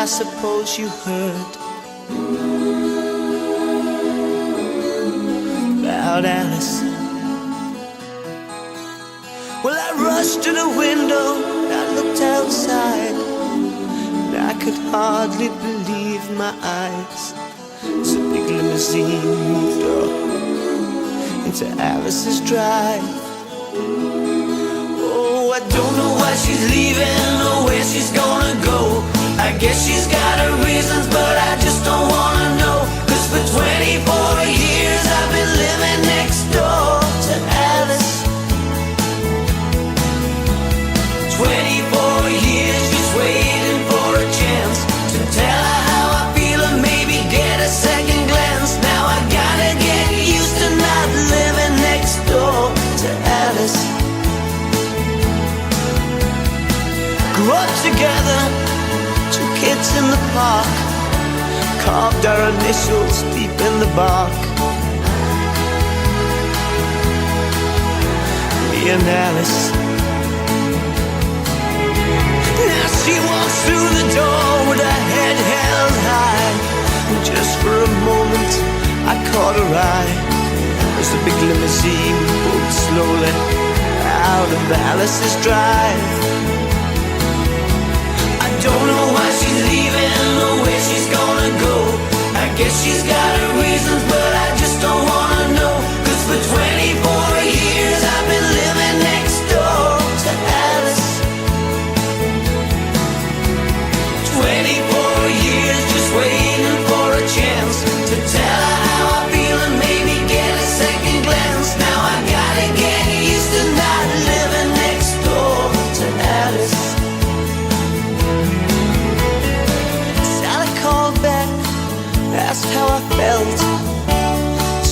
I suppose you heard about Alice. Well, I rushed to the window, I looked outside, and I could hardly believe my eyes. As a big limousine moved up into Alice's drive. Oh, I don't know why she's leaving or where she's gonna go. I guess she's got her reasons, but I just don't wanna know. 'Cause for 24 years I've been living next door to Alice. 24 years just waiting for a chance to tell her how I feel and maybe get a second glance. Now I gotta get used to not living next door to Alice. Grew up together, two kids in the park, carved our initials deep in the bark. Me and Alice. Now she walks through the door with her head held high, and just for a moment I caught her eye as the big limousine pulled slowly out of Alice's drive. I don't know why she's leaving or where she's gonna go. I guess she's got her reasons, but I just don't wanna know. 'Cause for 24 years I've been living next door to Alice. 24 years just waiting for a chance to tell her how I feel and maybe get a second glance. Now I gotta get used to not living next door to Alice. Sally called back, asked how I felt.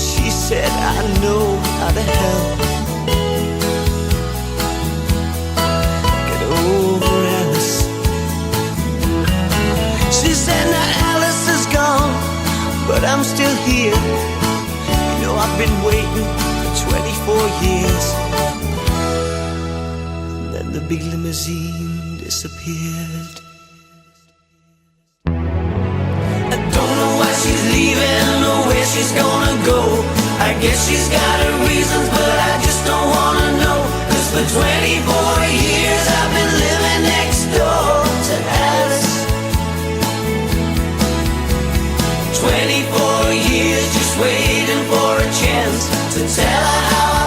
She said, I know how to help. Get over Alice. She said, now Alice is gone, but I'm still here. You know I've been waiting for 24 years. And then the big limousine disappeared. I don't know why she's leaving or where she's gonna go. I guess she's got her reasons, but I just don't wanna know. 'Cause for 24 years I've been living next door to Alice. 24 years just waiting for a chance to tell her how